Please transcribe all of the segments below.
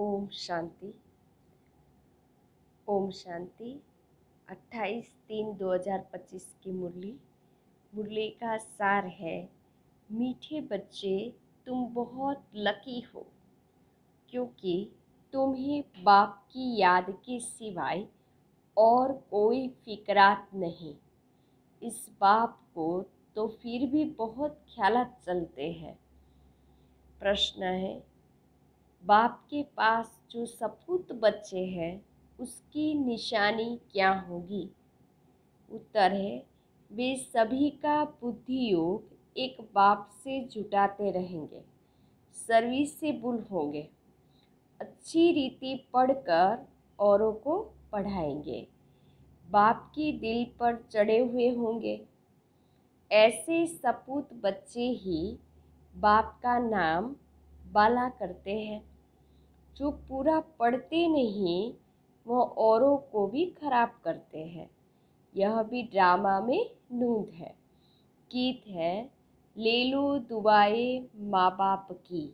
ओम शांति। ओम शांति। 28/3/2025 की मुरली का सार है, मीठे बच्चे तुम बहुत लकी हो, क्योंकि तुम्हें बाप की याद के सिवाय और कोई फिक्रात नहीं। इस बाप को तो फिर भी बहुत ख्यालात चलते हैं। प्रश्न है, बाप के पास जो सपूत बच्चे हैं उसकी निशानी क्या होगी? उत्तर है, वे सभी का बुद्धि योग एक बाप से जुटाते रहेंगे, सर्विसेबल होंगे, अच्छी रीति पढ़कर औरों को पढ़ाएंगे, बाप की दिल पर चढ़े हुए होंगे। ऐसे सपूत बच्चे ही बाप का नाम बाला करते हैं। जो पूरा पढ़ते नहीं वह औरों को भी खराब करते हैं। यह भी ड्रामा में नूंद है। गीत है, ले लो दुआएं माँ बाप की,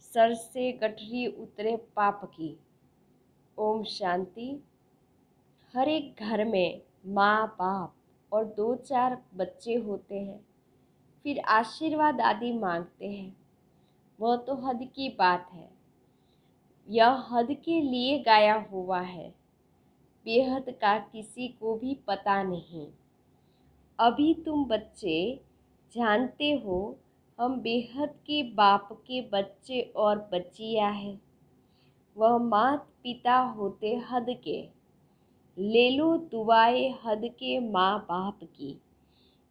सर से गठरी उतरे पाप की। ओम शांति। हर एक घर में माँ बाप और 2-4 बच्चे होते हैं, फिर आशीर्वाद आदि मांगते हैं। वह तो हद की बात है। यह हद के लिए गाया हुआ है, बेहद का किसी को भी पता नहीं। अभी तुम बच्चे जानते हो हम बेहद के बाप के बच्चे और बच्चियाँ हैं। वह मात पिता होते हद के। ले लो दुआएं हद के माँ बाप की।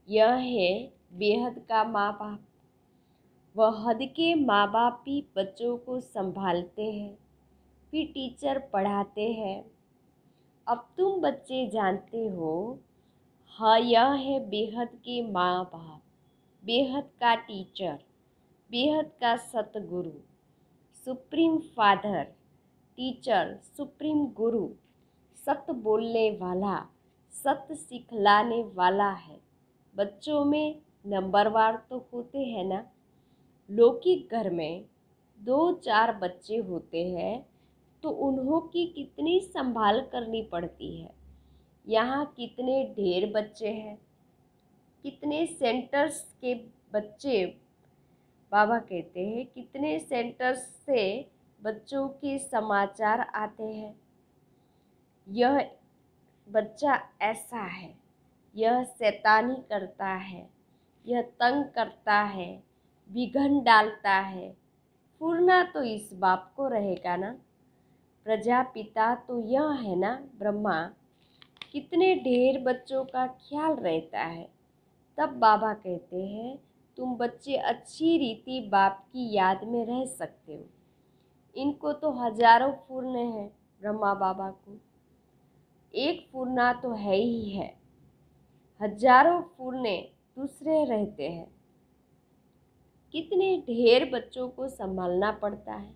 यह है बेहद का माँ बाप। वह हद के माँ बाप भी बच्चों को संभालते हैं, फिर टीचर पढ़ाते हैं। अब तुम बच्चे जानते हो, हाँ यह है बेहद के माँ बाप, बेहद का टीचर, बेहद का सतगुरु, सुप्रीम फादर, टीचर, सुप्रीम गुरु, सत्य बोलने वाला, सत्य सिखलाने वाला है। बच्चों में नंबरवार तो होते हैं ना। लौकिक घर में 2-4 बच्चे होते हैं तो उन्हों की कितनी संभाल करनी पड़ती है। यहाँ कितने ढेर बच्चे हैं, कितने सेंटर्स के बच्चे। बाबा कहते हैं कितने सेंटर्स से बच्चों के समाचार आते हैं। यह बच्चा ऐसा है, यह शैतानी करता है, यह तंग करता है, विघन डालता है। फूरना तो इस बाप को रहेगा ना। प्रजापिता तो यह है ना, ब्रह्मा। कितने ढेर बच्चों का ख्याल रहता है। तब बाबा कहते हैं तुम बच्चे अच्छी रीति बाप की याद में रह सकते हो। इनको तो हजारों फूरने हैं ब्रह्मा बाबा को, एक फूरना तो है ही है। हजारों फूरने दूसरे रहते हैं। कितने ढेर बच्चों को संभालना पड़ता है।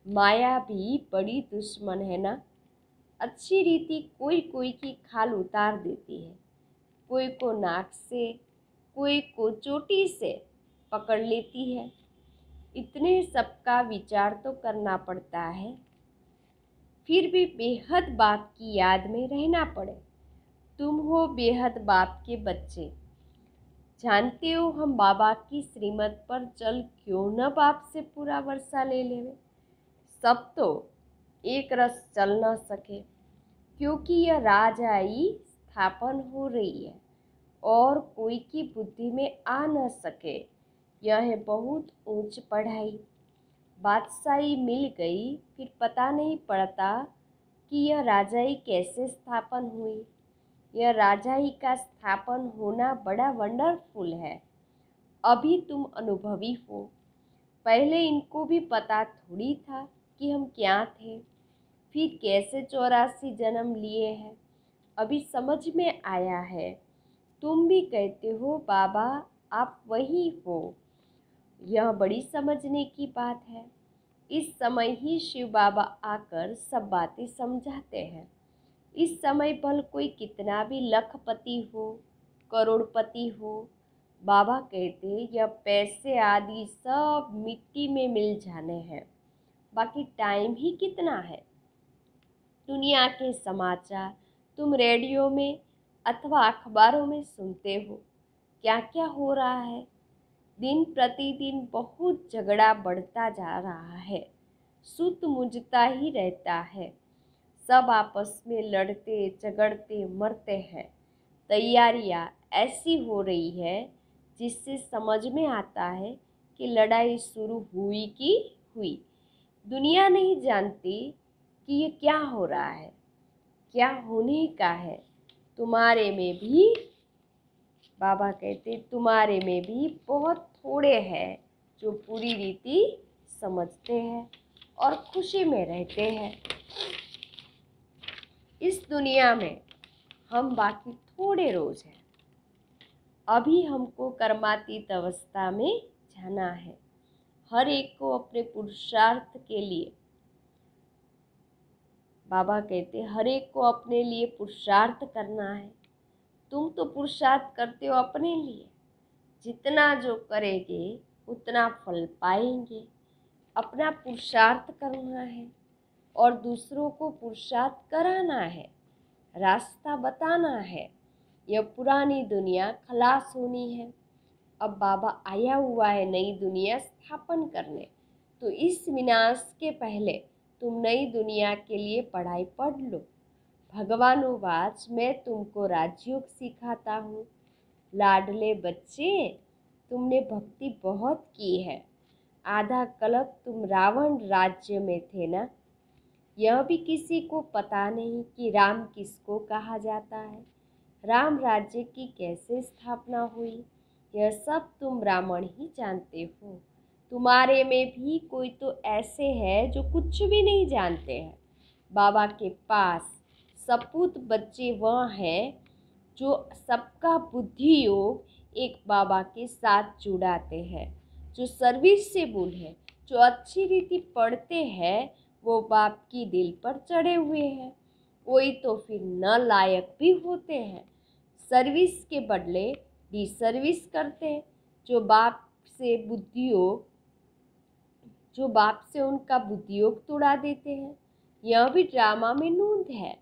माया भी बड़ी दुश्मन है ना। अच्छी रीति कोई कोई की खाल उतार देती है, कोई को नाक से, कोई को चोटी से पकड़ लेती है। इतने सबका विचार तो करना पड़ता है, फिर भी बेहद बाप की याद में रहना पड़े। तुम हो बेहद बाप के बच्चे। जानते हो हम बाबा की श्रीमत पर चल क्यों न बाप से पूरा वर्षा ले लेवे। सब तो एक रस चल न सके, क्योंकि यह राजाई स्थापन हो रही है और कोई की बुद्धि में आ न सके। यह है बहुत ऊंच पढ़ाई। बादशाही मिल गई, फिर पता नहीं पड़ता कि यह राजाई कैसे स्थापन हुई। यह राजाई का स्थापन होना बड़ा वंडरफुल है। अभी तुम अनुभवी हो, पहले इनको भी पता थोड़ी था कि हम क्या थे, फिर कैसे 84 जन्म लिए हैं। अभी समझ में आया है। तुम भी कहते हो बाबा आप वही हो। यह बड़ी समझने की बात है। इस समय ही शिव बाबा आकर सब बातें समझाते हैं। इस समय भल कोई कितना भी लखपति हो, करोड़पति हो, बाबा कहते यह पैसे आदि सब मिट्टी में मिल जाने हैं, बाकी टाइम ही कितना है। दुनिया के समाचार तुम रेडियो में अथवा अखबारों में सुनते हो, क्या क्या हो रहा है। दिन प्रतिदिन बहुत झगड़ा बढ़ता जा रहा है, सुत मुझता ही रहता है। सब आपस में लड़ते झगड़ते मरते हैं। तैयारियां ऐसी हो रही है जिससे समझ में आता है कि लड़ाई शुरू हुई कि हुई। दुनिया नहीं जानती कि ये क्या हो रहा है, क्या होने का है। तुम्हारे में भी, बाबा कहते, तुम्हारे में भी बहुत थोड़े हैं जो पूरी रीति समझते हैं और खुशी में रहते हैं। इस दुनिया में हम बाकी थोड़े रोज हैं। अभी हमको कर्मातीत अवस्था में जाना है। हर एक को अपने पुरुषार्थ के लिए, बाबा कहते, हर एक को अपने लिए पुरुषार्थ करना है। तुम तो पुरुषार्थ करते हो अपने लिए, जितना जो करेंगे उतना फल पाएंगे। अपना पुरुषार्थ करना है और दूसरों को पुरुषार्थ कराना है, रास्ता बताना है। यह पुरानी दुनिया खलास होनी है। अब बाबा आया हुआ है नई दुनिया स्थापन करने। तो इस विनाश के पहले तुम नई दुनिया के लिए पढ़ाई पढ़ लो। भगवानुवाच, मैं तुमको राजयोग सिखाता हूँ। लाडले बच्चे, तुमने भक्ति बहुत की है। आधा कल्प तुम रावण राज्य में थे ना। यह भी किसी को पता नहीं कि राम किसको कहा जाता है, राम राज्य की कैसे स्थापना हुई। यह सब तुम ब्राह्मण ही जानते हो। तुम्हारे में भी कोई तो ऐसे हैं जो कुछ भी नहीं जानते हैं। बाबा के पास सपूत बच्चे वह हैं जो सबका बुद्धि योग एक बाबा के साथ जुड़ाते हैं, जो सर्विसेबल है, जो अच्छी रीति पढ़ते हैं, वो बाप की दिल पर चढ़े हुए हैं। कोई तो फिर न लायक भी होते हैं, सर्विस के बदले डिसर्विस करते हैं, जो बाप से उनका बुद्धियोग तोड़ा देते हैं। यह भी ड्रामा में नूंद है।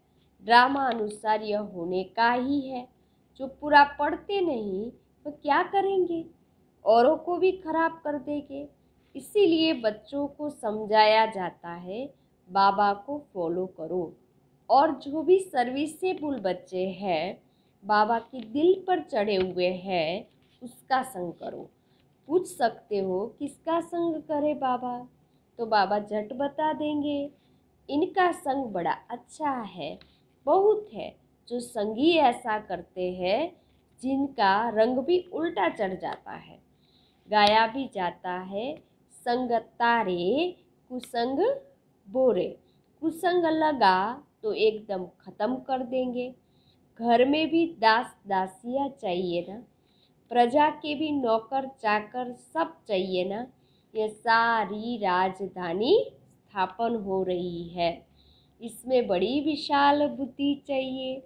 ड्रामा अनुसार यह होने का ही है। जो पूरा पढ़ते नहीं तो क्या करेंगे, औरों को भी खराब कर देंगे। इसीलिए बच्चों को समझाया जाता है, बाबा को फॉलो करो। और जो भी सर्विसेबल बच्चे हैं, बाबा के दिल पर चढ़े हुए हैं, उसका संग करो। पूछ सकते हो किसका संग करे बाबा, तो बाबा झट बता देंगे, इनका संग बड़ा अच्छा है। बहुत है जो संगी ऐसा करते हैं जिनका रंग भी उल्टा चढ़ जाता है। गाया भी जाता है, संग तारे कुसंग बोरे। कुसंग लगा तो एकदम खत्म कर देंगे। घर में भी दास दासियाँ चाहिए ना, प्रजा के भी नौकर चाकर सब चाहिए ना। ये सारी राजधानी स्थापन हो रही है, इसमें बड़ी विशाल बुद्धि चाहिए।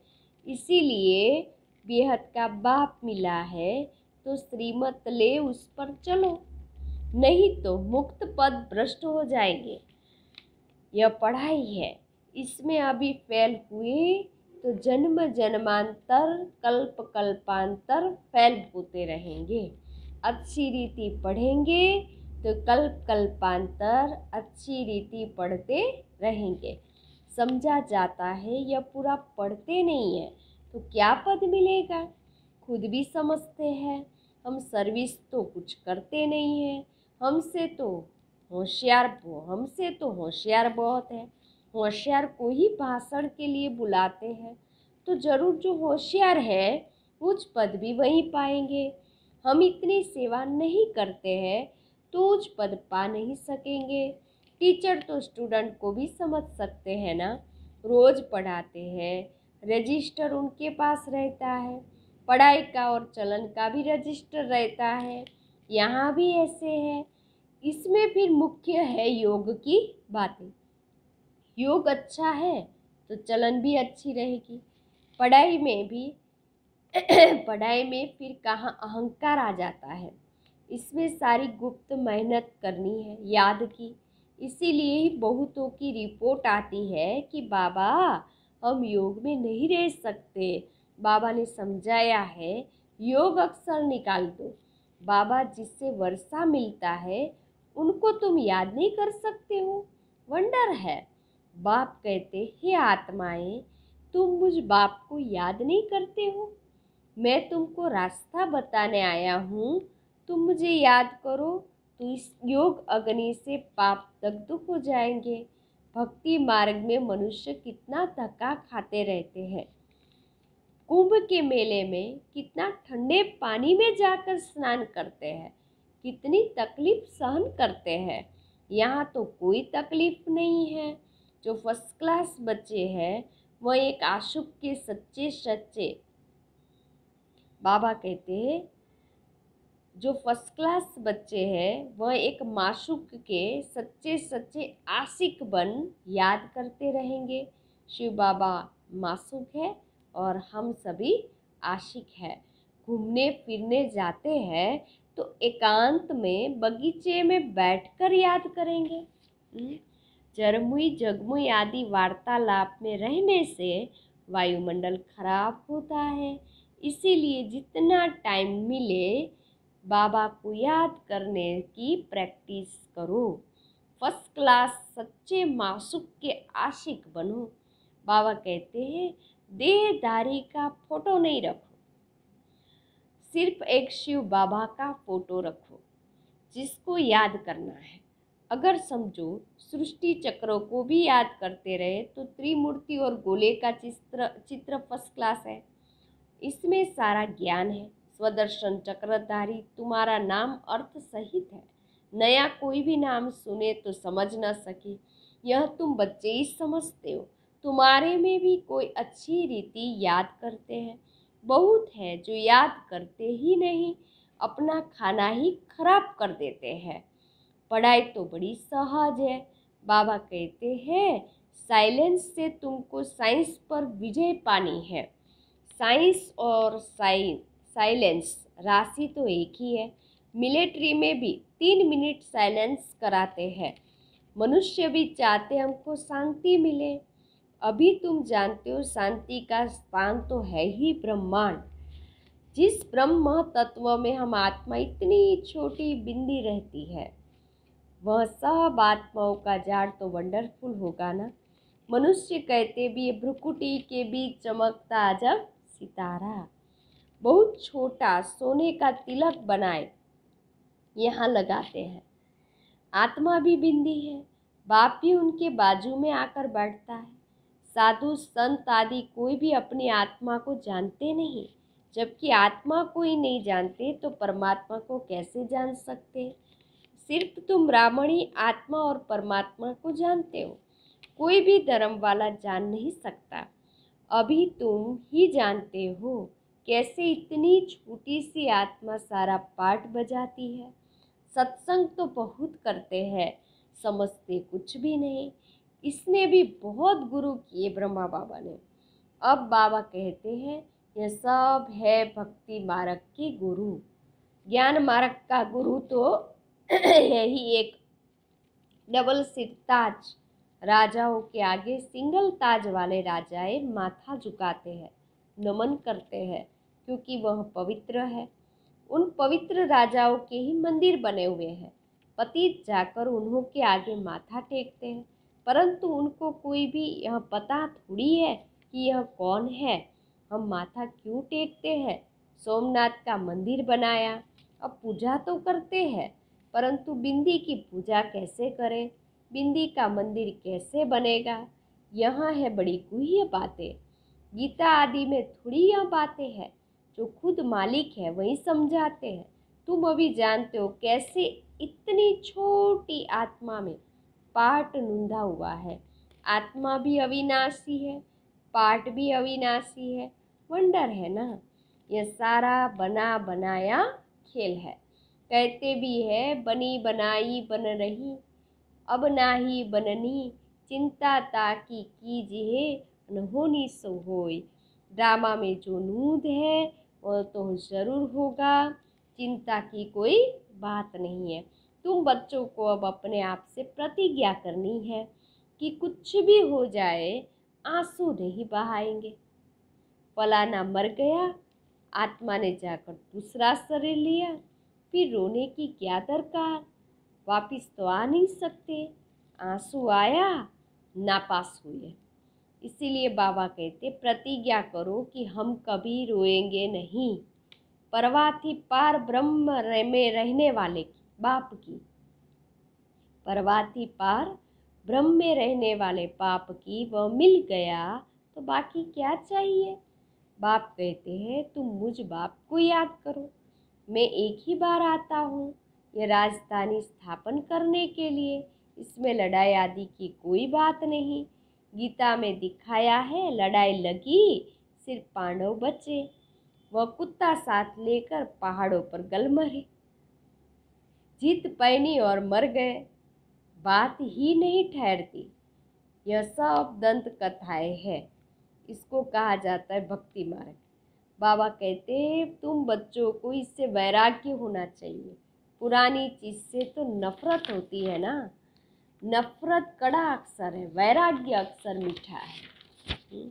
इसीलिए बेहद का बाप मिला है तो श्रीमत ले उस पर चलो, नहीं तो मुक्त पद भ्रष्ट हो जाएंगे। यह पढ़ाई है, इसमें अभी फेल हुए तो जन्म जन्मांतर कल्प कल्पांतर फेल होते रहेंगे। अच्छी रीति पढ़ेंगे तो कल्प कल्पांतर अच्छी रीति पढ़ते रहेंगे। समझा जाता है यह पूरा पढ़ते नहीं है तो क्या पद मिलेगा। खुद भी समझते हैं हम सर्विस तो कुछ करते नहीं हैं, हमसे तो होशियार बहुत है। होशियार को ही भाषण के लिए बुलाते हैं तो जरूर जो होशियार है उच्च पद भी वहीं पाएंगे। हम इतनी सेवा नहीं करते हैं तो उच्च पद पा नहीं सकेंगे। टीचर तो स्टूडेंट को भी समझ सकते हैं ना, रोज पढ़ाते हैं, रजिस्टर उनके पास रहता है, पढ़ाई का और चलन का भी रजिस्टर रहता है। यहाँ भी ऐसे है। इसमें फिर मुख्य है योग की बातें। योग अच्छा है तो चलन भी अच्छी रहेगी। पढ़ाई में भी पढ़ाई में फिर कहाँ अहंकार आ जाता है। इसमें सारी गुप्त मेहनत करनी है, याद की। इसीलिए ही बहुतों की रिपोर्ट आती है कि बाबा हम योग में नहीं रह सकते। बाबा ने समझाया है, योग अक्षर निकाल दो। बाबा जिससे वर्षा मिलता है उनको तुम याद नहीं कर सकते हो, वंडर है। बाप कहते, हे आत्माएं, तुम मुझ बाप को याद नहीं करते हो। मैं तुमको रास्ता बताने आया हूँ, तुम मुझे याद करो तो इस योग अग्नि से पाप दग्ध हो जाएंगे। भक्ति मार्ग में मनुष्य कितना धक्का खाते रहते हैं। कुंभ के मेले में कितना ठंडे पानी में जाकर स्नान करते हैं, कितनी तकलीफ सहन करते हैं। यहाँ तो कोई तकलीफ नहीं है। जो फर्स्ट क्लास बच्चे हैं वह एक आशुक के सच्चे सच्चे, बाबा कहते हैं, जो फर्स्ट क्लास बच्चे हैं वह एक माशूक के सच्चे सच्चे आशिक बन याद करते रहेंगे। शिव बाबा माशूक है और हम सभी आशिक हैं। घूमने फिरने जाते हैं तो एकांत में बगीचे में बैठकर याद करेंगे। जरमुई जगमुई आदि वार्तालाप में रहने से वायुमंडल खराब होता है। इसीलिए जितना टाइम मिले बाबा को याद करने की प्रैक्टिस करो। फर्स्ट क्लास सच्चे मासूक के आशिक बनो। बाबा कहते हैं, देहधारी का फोटो नहीं रखो, सिर्फ एक शिव बाबा का फोटो रखो जिसको याद करना है। अगर समझो सृष्टि चक्रों को भी याद करते रहे तो त्रिमूर्ति और गोले का चित्र फर्स्ट क्लास है। इसमें सारा ज्ञान है। स्वदर्शन चक्रधारी तुम्हारा नाम अर्थ सहित है। नया कोई भी नाम सुने तो समझ न सके, यह तुम बच्चे ही समझते हो। तुम्हारे में भी कोई अच्छी रीति याद करते हैं, बहुत है जो याद करते ही नहीं, अपना खाना ही खराब कर देते हैं। पढ़ाई तो बड़ी सहज है। बाबा कहते हैं, साइलेंस से तुमको साइंस पर विजय पानी है। साइंस और साइलेंस राशि तो एक ही है। मिलिट्री में भी 3 मिनट साइलेंस कराते हैं। मनुष्य भी चाहते हमको शांति मिले। अभी तुम जानते हो शांति का स्थान तो है ही ब्रह्मांड। जिस ब्रह्म तत्व में हम आत्मा इतनी छोटी बिंदी रहती है, वह सब आत्माओं का जाड़ तो वंडरफुल होगा ना। मनुष्य कहते भी भ्रुकुटी के बीच चमकता जब सितारा, बहुत छोटा सोने का तिलक बनाए यहाँ लगाते हैं। आत्मा भी बिंदी है, बाप भी उनके बाजू में आकर बैठता है। साधु संत आदि कोई भी अपनी आत्मा को जानते नहीं। जबकि आत्मा को ही नहीं जानते तो परमात्मा को कैसे जान सकते। सिर्फ तुम ब्राह्मणी आत्मा और परमात्मा को जानते हो, कोई भी धर्म वाला जान नहीं सकता। अभी तुम ही जानते हो कैसे इतनी छोटी सी आत्मा सारा पाठ बजाती है। सत्संग तो बहुत करते हैं, समझते कुछ भी नहीं। इसने भी बहुत गुरु किए ब्रह्मा बाबा ने। अब बाबा कहते हैं, यह सब है भक्ति मार्ग के गुरु। ज्ञान मार्ग का गुरु तो यही एक डबल सिर ताज। राजाओं के आगे सिंगल ताज वाले राजाएं माथा झुकाते हैं, नमन करते हैं, क्योंकि वह पवित्र है। उन पवित्र राजाओं के ही मंदिर बने हुए हैं। पतित जाकर उन्हों के आगे माथा टेकते हैं, परंतु उनको कोई भी यह पता थोड़ी है कि यह कौन है। हम माथा क्यों टेकते हैं? सोमनाथ का मंदिर बनाया, अब पूजा तो करते हैं, परंतु बिंदी की पूजा कैसे करें? बिंदी का मंदिर कैसे बनेगा? यहाँ है बड़ी गुह्य बातें। गीता आदि में थोड़ी यह बातें हैं। जो खुद मालिक है वही समझाते हैं। तुम अभी जानते हो कैसे इतनी छोटी आत्मा में पाठ नूंधा हुआ है। आत्मा भी अविनाशी है, पाठ भी अविनाशी है। वंडर है ना। यह सारा बना बनाया खेल है। कहते भी है, बनी बनाई बन रही, अब नाही बननी, चिंता ताकी कीजिए, अनहोनी सो होय। ड्रामा में जो नूंद है वो तो ज़रूर होगा, चिंता की कोई बात नहीं है। तुम बच्चों को अब अपने आप से प्रतिज्ञा करनी है कि कुछ भी हो जाए आंसू नहीं बहाएंगे। फलाना मर गया, आत्मा ने जाकर दूसरा शरीर लिया, फिर रोने की क्या दरकार, वापिस तो आ नहीं सकते। आंसू आया, नापास हुए। इसीलिए बाबा कहते प्रतिज्ञा करो कि हम कभी रोएंगे नहीं। परवाह थी पार ब्रह्म में रहने वाले की, बाप की। परवाह थी पार ब्रह्म में रहने वाले बाप की, वह मिल गया तो बाकी क्या चाहिए। बाप कहते हैं तुम मुझ बाप को याद करो, मैं एक ही बार आता हूँ यह राजधानी स्थापन करने के लिए। इसमें लड़ाई आदि की कोई बात नहीं। गीता में दिखाया है, लड़ाई लगी सिर्फ पांडव बचे, वह कुत्ता साथ लेकर पहाड़ों पर गल मरे, जीत पैनी और मर गए, बात ही नहीं ठहरती। यह सब दंत कथाएं हैं, इसको कहा जाता है भक्ति मार्ग। बाबा कहते हैं तुम बच्चों को इससे वैराग्य होना चाहिए। पुरानी चीज से तो नफरत होती है ना, नफरत कड़ा अक्षर है, वैराग्य अक्षर मीठा है।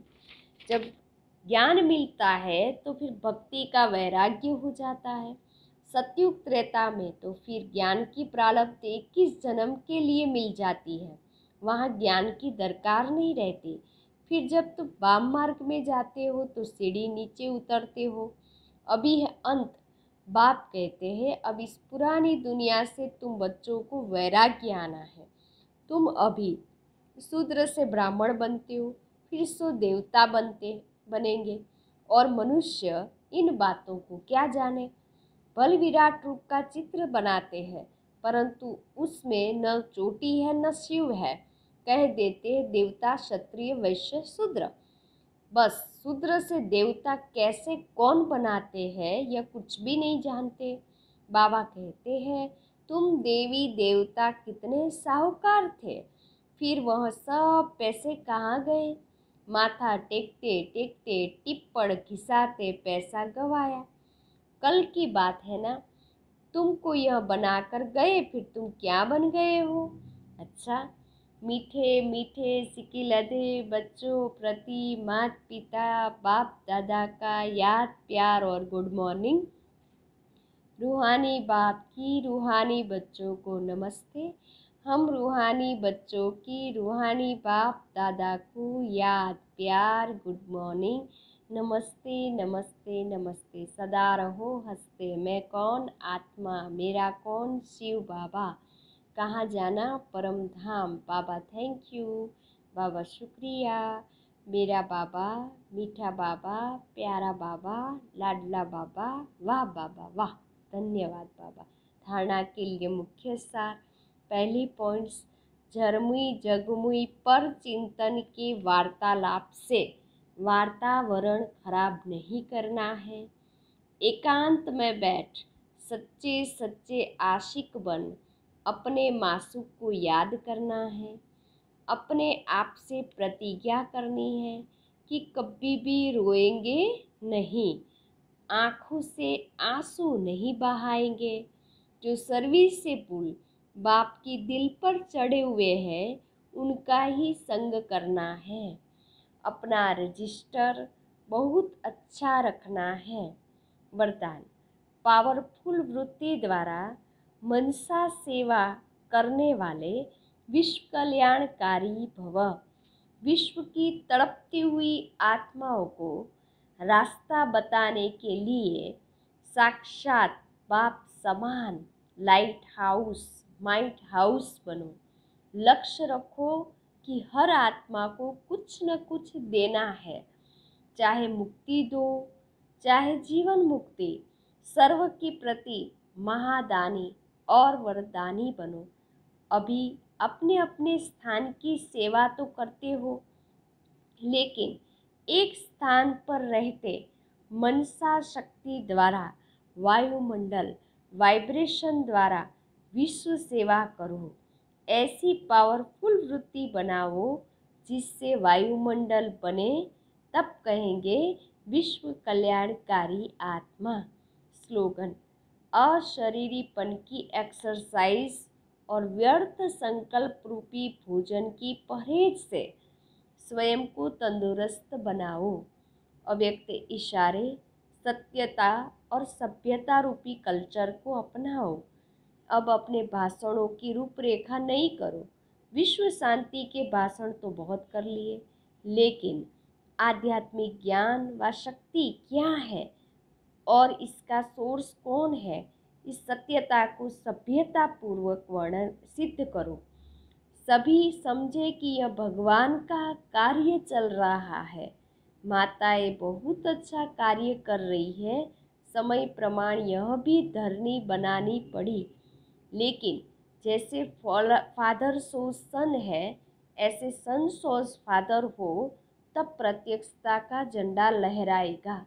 जब ज्ञान मिलता है तो फिर भक्ति का वैराग्य हो जाता है। सतयुग त्रेता में तो फिर ज्ञान की प्रारब्ध 21 जन्म के लिए मिल जाती है, वहाँ ज्ञान की दरकार नहीं रहती। फिर जब तुम वाम मार्ग में जाते हो तो सीढ़ी नीचे उतरते हो। अभी है अंत। बाप कहते हैं अब इस पुरानी दुनिया से तुम बच्चों को वैराग्य आना है। तुम अभी शूद्र से ब्राह्मण बनते हो, फिर सो देवता बनेंगे, और मनुष्य इन बातों को क्या जाने। बल विराट रूप का चित्र बनाते हैं, परंतु उसमें न चोटी है न शिव है। कह देते देवता क्षत्रिय वैश्य शूद्र, बस शूद्र से देवता कैसे कौन बनाते हैं यह कुछ भी नहीं जानते। बाबा कहते हैं तुम देवी देवता कितने साहूकार थे, फिर वह सब पैसे कहाँ गए। माथा टेकते टेकते टिप्पण घिसाते पैसा गवाया। कल की बात है ना, तुमको यह बनाकर गए, फिर तुम क्या बन गए हो। अच्छा, मीठे मीठे सिकिलधे बच्चों प्रति माता पिता बाप दादा का याद प्यार और गुड मॉर्निंग। रूहानी बाप की रूहानी बच्चों को नमस्ते। हम रूहानी बच्चों की रूहानी बाप दादा को याद प्यार गुड मॉर्निंग, नमस्ते नमस्ते नमस्ते। सदा रहो हंसते। मैं कौन, आत्मा मेरा कौन, शिव बाबा। कहाँ जाना, परम धाम। बाबा थैंक यू, बाबा शुक्रिया। मेरा बाबा, मीठा बाबा, प्यारा बाबा, लाडला बाबा, वाह बाबा वाह, धन्यवाद बाबा। धारणा के लिए मुख्य सार। पहली पॉइंट्स, झरमुई जगमुई पर चिंतन के वार्तालाप से वातावरण खराब नहीं करना है। एकांत में बैठ सच्चे सच्चे आशिक बन अपने मासूक को याद करना है। अपने आप से प्रतिज्ञा करनी है कि कभी भी रोएंगे नहीं, आँखों से आंसू नहीं बहाएंगे। जो सर्विस से पुल बाप की दिल पर चढ़े हुए हैं उनका ही संग करना है। अपना रजिस्टर बहुत अच्छा रखना है। वरदान, पावरफुल वृत्ति द्वारा मनसा सेवा करने वाले विश्व कल्याणकारी भव। विश्व की तड़पती हुई आत्माओं को रास्ता बताने के लिए साक्षात बाप समान लाइट हाउस माइट हाउस बनो। लक्ष्य रखो कि हर आत्मा को कुछ न कुछ देना है, चाहे मुक्ति दो चाहे जीवन मुक्ति। सर्व के प्रति महादानी और वरदानी बनो। अभी अपने अपने स्थान की सेवा तो करते हो, लेकिन एक स्थान पर रहते मनसा शक्ति द्वारा वायुमंडल वाइब्रेशन द्वारा विश्व सेवा करो। ऐसी पावरफुल वृत्ति बनाओ जिससे वायुमंडल बने। तब कहेंगे विश्व कल्याणकारी आत्मा। स्लोगन: अशरीरीपन की एक्सरसाइज और व्यर्थ संकल्प रूपी भोजन की परहेज से स्वयं को तंदुरुस्त बनाओ। अव्यक्त इशारे, सत्यता और सभ्यता रूपी कल्चर को अपनाओ। अब अपने भाषणों की रूपरेखा नहीं करो। विश्व शांति के भाषण तो बहुत कर लिए, लेकिन आध्यात्मिक ज्ञान व शक्ति क्या है और इसका सोर्स कौन है, इस सत्यता को सभ्यता पूर्वक वर्णन सिद्ध करो। सभी समझे कि यह भगवान का कार्य चल रहा है। माताएं बहुत अच्छा कार्य कर रही है। समय प्रमाण यह भी धरनी बनानी पड़ी, लेकिन जैसे फादर सोज सन है, ऐसे सन सोज फादर हो, तब प्रत्यक्षता का झंडा लहराएगा।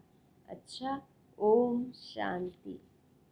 अच्छा, ओम शांति।